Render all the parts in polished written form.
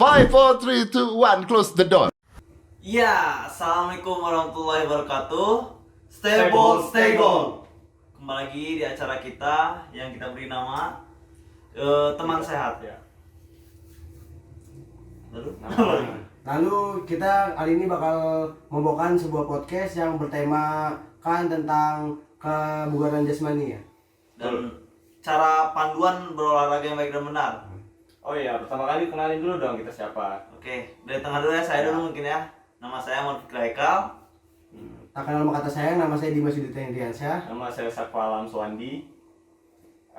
5, 4, 3, 2, 1, close the door. Ya, assalamualaikum warahmatullahi wabarakatuh. Stay bold, stay gold. Kembali lagi di acara kita yang kita beri nama teman sehat ya. Lalu kita hari ini bakal membawakan sebuah podcast yang bertemakan tentang kebugaran jasmani ya. Dan cara panduan berolahraga yang baik dan benar. Oh iya, pertama kali kenalin dulu dong kita siapa. Oke, dari tengah dulu ya, saya dulu mungkin ya. Nama saya Muhammad Fikri Haikal. Tak kenal maka kata sayang, nama saya Dimas Yudhita Hendriansyah. Nama saya Sakwa Alam Suwandi.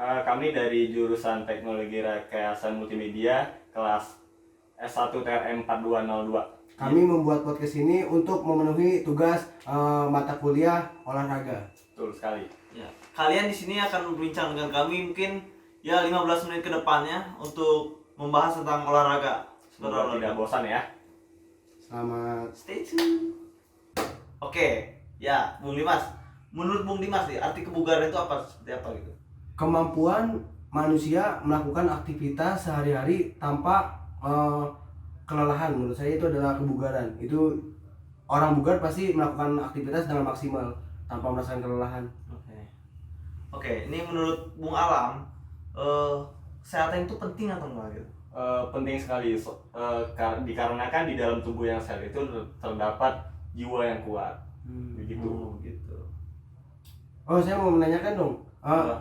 Kami dari jurusan Teknologi Rekayasa Multimedia kelas S1 TRM 4202. Kami membuat podcast ini untuk memenuhi tugas mata kuliah olahraga. Betul sekali. Ya, kalian di sini akan berbincang dengan kami mungkin ya 15 menit ke depannya untuk membahas tentang olahraga. Semoga tidak bosan ya. Selamat. Stay tune. Oke, ya Bung Dimas. Menurut Bung Dimas nih, arti kebugaran itu apa? Seperti apa gitu? Kemampuan manusia melakukan aktivitas sehari-hari tanpa kelelahan. Menurut saya itu adalah kebugaran. Itu orang bugar pasti melakukan aktivitas dengan maksimal tanpa merasakan kelelahan. Oke, ini menurut Bung Alam, kesehatan itu penting atau enggak gitu? Penting sekali dikarenakan di dalam tubuh yang sehat itu terdapat jiwa yang kuat. Begitu. Gitu. Oh, saya mau menanyakan dong,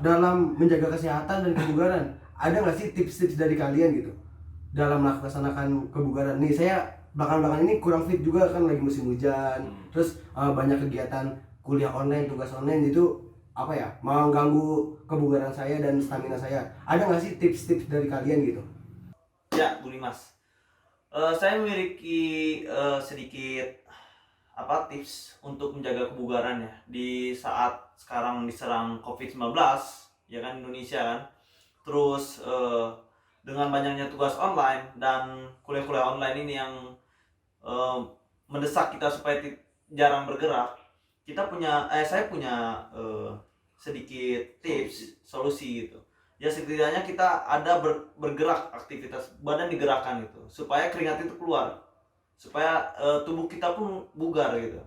dalam menjaga kesehatan dan kebugaran, ada nggak sih tips-tips dari kalian gitu dalam melaksanakan kebugaran? Nih saya belakangan ini kurang fit juga kan, lagi musim hujan, terus banyak kegiatan kuliah online, tugas online itu apa ya, mengganggu kebugaran saya dan stamina saya. Ada nggak sih tips-tips dari kalian gitu? Ya, Bung Dimas. Saya memiliki sedikit tips untuk menjaga kebugaran ya di saat sekarang diserang COVID-19 ya kan, Indonesia kan. Terus dengan banyaknya tugas online dan kuliah-kuliah online ini yang mendesak kita supaya jarang bergerak, saya punya sedikit tips solusi gitu. Ya setidaknya kita ada bergerak, aktivitas badan digerakkan gitu supaya keringat itu keluar, supaya tubuh kita pun bugar gitu.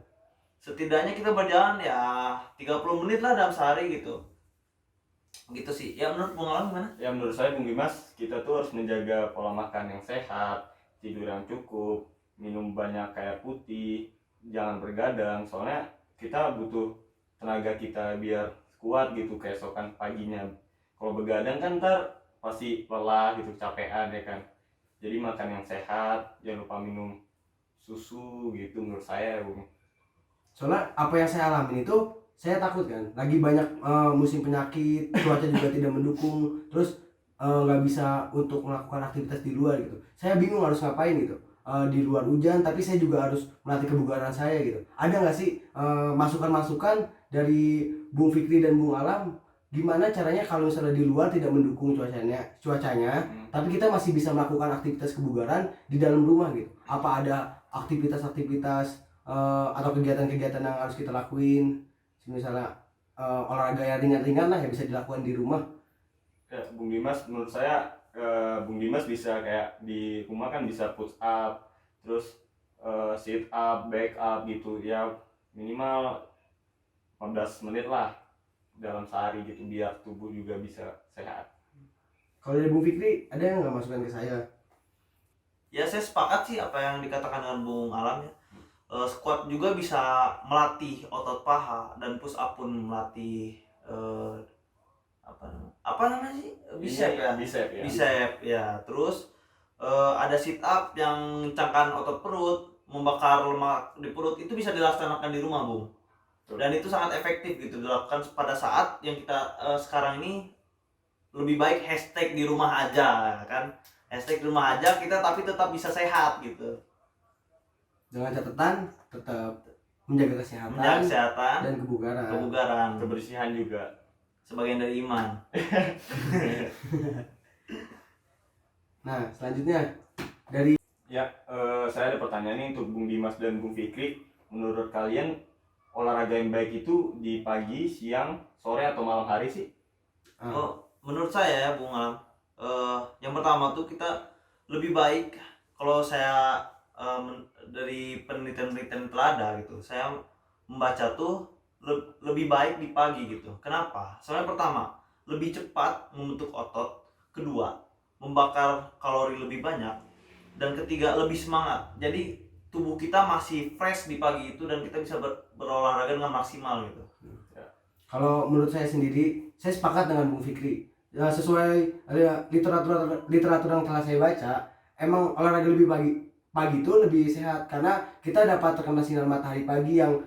Setidaknya kita berjalan ya 30 menit lah dalam sehari gitu. Gitu sih. Ya menurut Bung Alam gimana? Ya menurut saya Bung Dimas, kita tuh harus menjaga pola makan yang sehat, tidur yang cukup, minum banyak air putih, jangan bergadang, soalnya kita butuh tenaga kita biar kuat gitu keesokan paginya. Kalau begadang kan ntar pasti lelah gitu, capean ya kan. Jadi makan yang sehat, jangan lupa minum susu gitu menurut saya, Bung. Soalnya apa yang saya alamin itu, saya takut kan, lagi banyak musim penyakit, cuaca juga tidak mendukung, terus nggak bisa untuk melakukan aktivitas di luar gitu. Saya bingung harus ngapain gitu di luar hujan, tapi saya juga harus melatih kebugaran saya gitu. Ada nggak sih masukan-masukan dari Bung Fikri dan Bung Alam, gimana caranya kalau misalnya di luar tidak mendukung cuacanya, tapi kita masih bisa melakukan aktivitas kebugaran di dalam rumah gitu? Apa ada aktivitas-aktivitas atau kegiatan-kegiatan yang harus kita lakuin, misalnya olahraga yang ringan-ringan lah yang bisa dilakukan di rumah? Ya, Bung Dimas, menurut saya Bung Dimas bisa kayak di rumah kan bisa push up, terus sit up, back up gitu ya, minimal 15 menit lah dalam sehari gitu biar tubuh juga bisa sehat. Kalau dari Bung Fikri ada yang nggak masukan ke saya? Ya saya sepakat sih apa yang dikatakan dengan Bung Alam ya. Squat juga bisa melatih otot paha dan push up pun melatih apa namanya sih, bicep ya. Bicep ya. Terus ada sit up yang mencangkan otot perut, membakar lemak di perut, itu bisa dilaksanakan di rumah, Bung. Dan itu sangat efektif gitu dilakukan pada saat yang kita sekarang ini lebih baik hashtag di rumah aja kan. Hashtag di rumah aja kita tapi tetap bisa sehat gitu. Dengan catatan tetap menjaga kesehatan, dan kebugaran. Kebersihan juga Sebagian dari iman. Nah, selanjutnya dari saya ada pertanyaan nih untuk Bung Dimas dan Bung Fikri. Menurut kalian olahraga yang baik itu di pagi, siang, sore atau malam hari sih? Menurut saya ya Bung Alam, yang pertama tuh kita lebih baik kalau saya dari penelitian-penelitian telah ada gitu, saya membaca tuh lebih baik di pagi gitu. Kenapa? Soalnya pertama, lebih cepat membentuk otot, kedua, membakar kalori lebih banyak, dan ketiga, lebih semangat. Jadi tubuh kita masih fresh di pagi itu dan kita bisa berolahraga dengan maksimal gitu. Kalau menurut saya sendiri, saya sepakat dengan Bung Fikri. Ya, sesuai literatur yang telah saya baca, emang olahraga lebih pagi itu lebih sehat karena kita dapat terkena sinar matahari pagi yang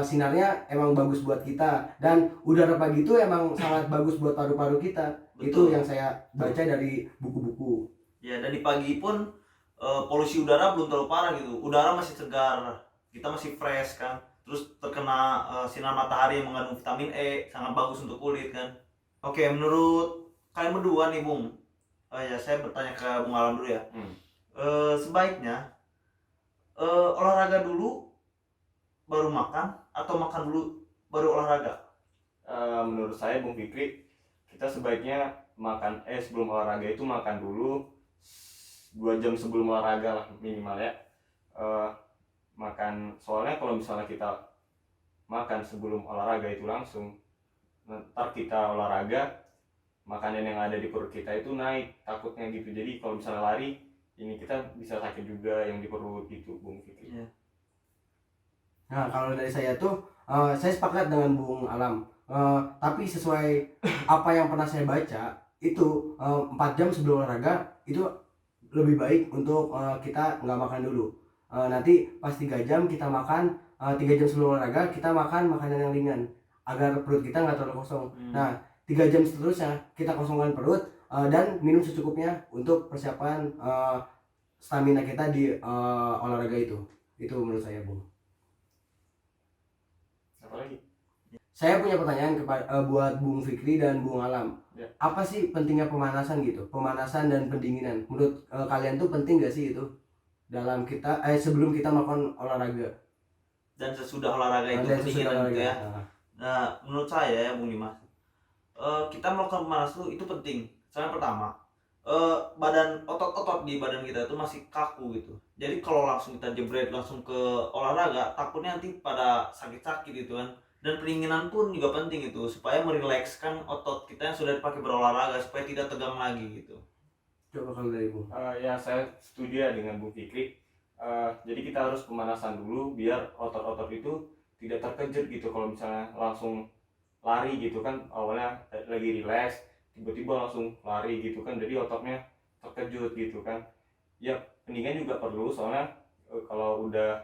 sinarnya emang bagus buat kita, dan udara pagi itu emang sangat bagus buat paru-paru kita. Betul. Itu yang saya baca dari buku-buku. Ya, dan di pagi pun polusi udara belum terlalu parah gitu. Udara masih segar, kita masih fresh kan. Terus terkena sinar matahari yang mengandung vitamin E, sangat bagus untuk kulit kan. Oke, menurut kalian berdua nih Bung, ya saya bertanya ke Bung Alam dulu ya. Sebaiknya olahraga dulu baru makan atau makan dulu baru olahraga? Menurut saya Bung Fikri, kita sebaiknya sebelum olahraga itu makan dulu 2 jam sebelum olahraga lah minimal ya. Makan, soalnya kalau misalnya kita makan sebelum olahraga itu langsung, ntar kita olahraga, makanan yang ada di perut kita itu naik takutnya gitu. Jadi kalau misalnya lari, ini kita bisa sakit juga yang di perut gitu Bung Fikri. Iya. Nah, kalau dari saya tuh, saya sepakat dengan Bung Alam. Tapi sesuai apa yang pernah saya baca, itu 4 jam sebelum olahraga itu lebih baik untuk kita nggak makan dulu. Nanti pas 3 jam kita makan, 3 jam sebelum olahraga kita makan makanan yang ringan agar perut kita nggak terlalu kosong. Nah, 3 jam seterusnya kita kosongkan perut dan minum secukupnya untuk persiapan stamina kita di olahraga itu. Itu menurut saya, Bung. Apa lagi? Saya punya pertanyaan buat Bung Fikri dan Bung Alam. Ya. Apa sih pentingnya pemanasan gitu? Pemanasan dan pendinginan. Menurut kalian tuh penting gak sih itu dalam kita sebelum kita melakukan olahraga? Dan sesudah olahraga itu Dan pendinginan sesudah gitu olahraga. ya. Nah, menurut saya ya Bung Dimas, kita melakukan pemanasan itu penting. Soalnya pertama, otot-otot di badan kita itu masih kaku gitu. Jadi kalau langsung kita jebret langsung ke olahraga, takutnya nanti pada sakit-sakit gitu kan. Dan pendinginan pun juga penting itu supaya merilekskan otot kita yang sudah dipakai berolahraga supaya tidak tegang lagi gitu. Coba kalau dari Bung. Ya saya setuju ya dengan Bung Fikri. Jadi kita harus pemanasan dulu biar otot-otot itu tidak terkejut gitu kalau misalnya langsung lari gitu kan, awalnya lagi rileks tiba-tiba langsung lari gitu kan, jadi ototnya terkejut gitu kan. Ya pendinginan juga perlu soalnya kalau udah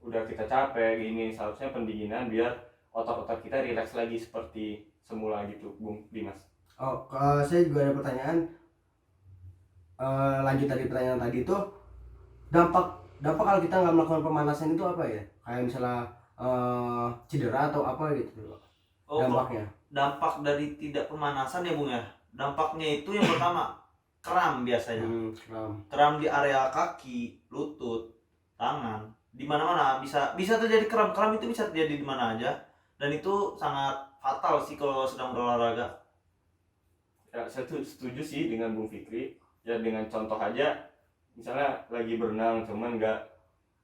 kita capek gini seharusnya pendinginan biar otot-otot kita rileks lagi seperti semula gitu Bung Dimas. Saya juga ada pertanyaan. Lanjut dari pertanyaan tadi itu, dampak kalau kita nggak melakukan pemanasan itu apa ya? Kayak misalnya cedera atau apa gitu dampaknya. Dampak dari tidak pemanasan ya Bung ya, dampaknya itu yang pertama kram biasanya. Kram di area kaki, lutut, tangan, di mana-mana bisa terjadi kram itu bisa terjadi di mana aja, dan itu sangat fatal sih kalau sedang berolahraga. Ya saya tuh setuju sih dengan Bung Fikri. Ya dengan contoh aja, misalnya lagi berenang cuman nggak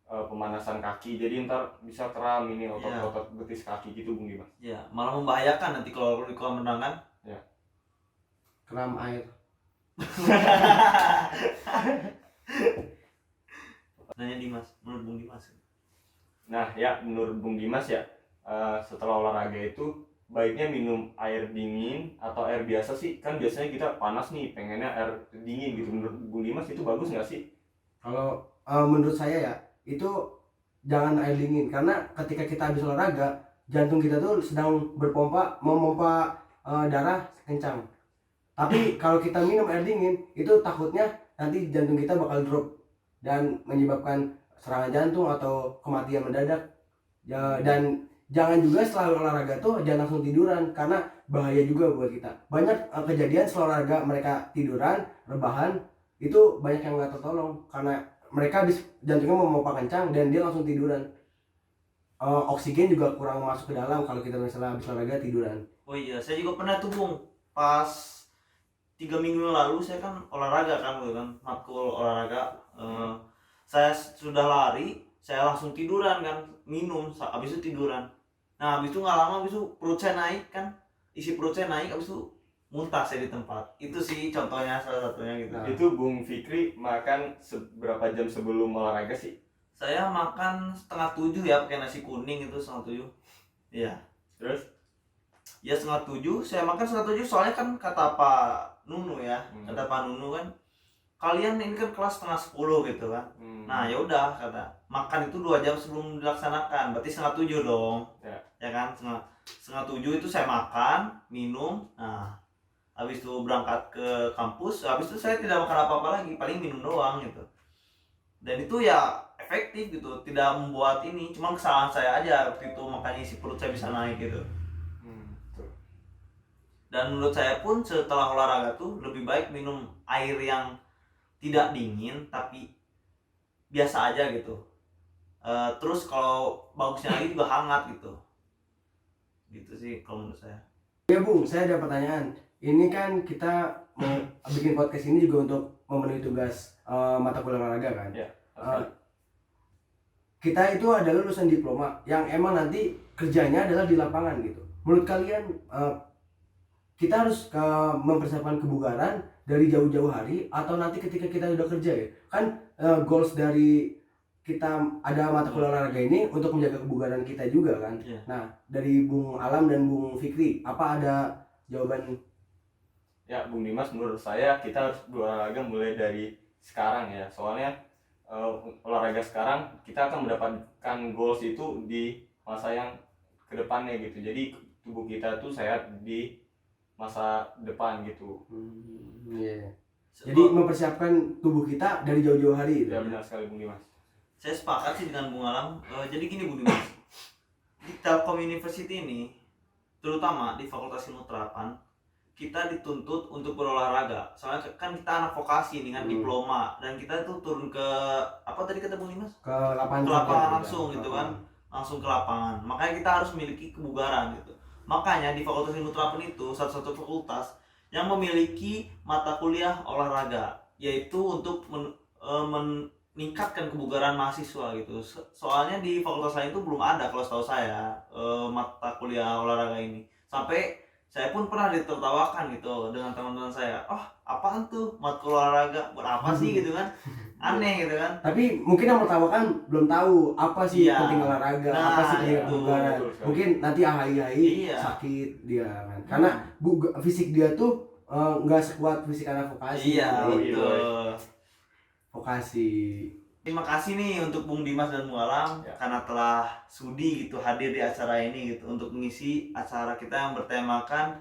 pemanasan kaki, jadi ntar bisa kram ini otot-otot betis kaki gitu Bung Dimas. Ya, malah membahayakan nanti kalau di kolam renang kan. Ya. Kram air. Nanya Dimas, menurut Bung Dimas. Nah ya menurut Bung Dimas ya, setelah olahraga itu baiknya minum air dingin atau air biasa sih, kan biasanya kita panas nih pengennya air dingin gitu. Menurut Bung Dimas itu bagus nggak sih? Kalau menurut saya ya itu jangan air dingin, karena ketika kita habis olahraga jantung kita tuh sedang memompa darah kencang. Tapi kalau kita minum air dingin itu takutnya nanti jantung kita bakal drop dan menyebabkan serangan jantung atau kematian mendadak. Dan jangan juga setelah olahraga tuh jangan langsung tiduran, karena bahaya juga buat kita. Banyak kejadian setelah olahraga mereka tiduran, rebahan, itu banyak yang nggak tertolong karena mereka habis jantungnya memompa kencang dan dia langsung tiduran. Oksigen juga kurang masuk ke dalam kalau kita misalnya habis olahraga tiduran. Oh iya, saya juga pernah tuh Bung, pas 3 minggu yang lalu saya kan olahraga kan, matkul olahraga Saya sudah lari, saya langsung tiduran kan, minum, habis itu tiduran. Nah habis itu nggak lama, habis itu perut saya naik kan, isi perut saya naik, habis itu muntah saya di tempat. Itu sih contohnya, salah satunya gitu. Nah. Itu Bung Fikri makan berapa jam sebelum olahraga sih? Saya makan 6:30 ya, pakai nasi kuning itu 6:30. Iya. Terus? Ya 6:30, saya makan 6:30 soalnya kan kata Pak Nunu ya, kata Pak Nunu kan, kalian ini kan kelas 9:30 gitu kan. Nah ya udah, kata makan itu 2 jam sebelum dilaksanakan, berarti 6:30 dong. Ya kan, 6:30 itu saya makan, minum. Nah habis itu berangkat ke kampus, habis itu saya tidak makan apa-apa lagi, paling minum doang gitu. Dan itu ya efektif gitu, tidak membuat ini, cuma kesalahan saya aja waktu itu, makanya isi perut saya bisa naik gitu. Tuh. Dan menurut saya pun setelah olahraga tuh lebih baik minum air yang tidak dingin tapi biasa aja gitu. Terus kalau bagusnya lagi juga hangat gitu. Gitu sih kalau menurut saya. Ya Bung, saya ada pertanyaan. Ini kan kita mau bikin podcast ini juga untuk memenuhi tugas mata kuliah olahraga kan. Ya. Kita itu adalah lulusan diploma yang emang nanti kerjanya adalah di lapangan gitu. Menurut kalian kita harus mempersiapkan kebugaran dari jauh-jauh hari atau nanti ketika kita udah kerja ya? Kan goals dari kita ada mata kuliah olahraga ini untuk menjaga kebugaran kita juga kan. Iya. Nah, dari Bung Alam dan Bung Fikri, apa ada jawaban? Ya, Bung Dimas, menurut saya kita harus berolahraga mulai dari sekarang ya. Soalnya olahraga sekarang kita akan mendapatkan goals itu di masa yang kedepannya gitu. Jadi tubuh kita tuh sehat di masa depan gitu. Yeah. Jadi mempersiapkan tubuh kita dari jauh-jauh hari. Ya benar sekali Bung Dimas. Saya sepakat sih dengan Bung Alam. Jadi gini Bung Dimas, di Telkom University ini, terutama di Fakultas Ilmu Terapan, kita dituntut untuk berolahraga. Soalnya kan kita anak vokasi nih kan, diploma, dan kita tuh turun ke apa tadi kata Bung Dimas? Ke lapangan, Ke lapangan langsung gitu kan, langsung ke lapangan. Makanya kita harus memiliki kebugaran gitu. Makanya di Fakultas Ilmu Terapan itu satu-satu fakultas yang memiliki mata kuliah olahraga, yaitu untuk meningkatkan kebugaran mahasiswa gitu. Soalnya di fakultas lain itu belum ada kalau setahu saya mata kuliah olahraga ini. Sampai saya pun pernah ditertawakan gitu dengan teman-teman saya. Oh, apaan tuh matkul olahraga? Buat apa sih gitu kan? Aneh gitu kan. Tapi mungkin yang pertama kan belum tahu apa sih penting olahraga, Nah, apa sih penting itu. kebugaran. Mungkin nanti ahai sakit dia kan. Karena fisik dia tuh nggak sekuat fisik anak vokasi. Iya, betul. Vokasi. Terima kasih nih untuk Bung Dimas dan Bung Alam karena telah sudi gitu hadir di acara ini gitu untuk mengisi acara kita yang bertemakan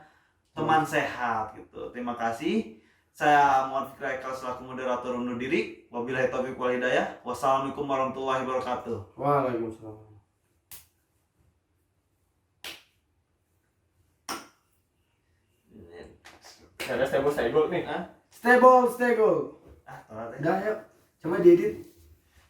teman sehat gitu. Terima kasih. Saya Muhammad Fikri Haikal selaku moderator undur diri. Wabillahi taufiq wal hidayah. Wassalamualaikum warahmatullahi wabarakatuh. Waalaikumsalam. Ada stable nih. Stable. Ah, telat ya. Udah yuk. Coba diedit.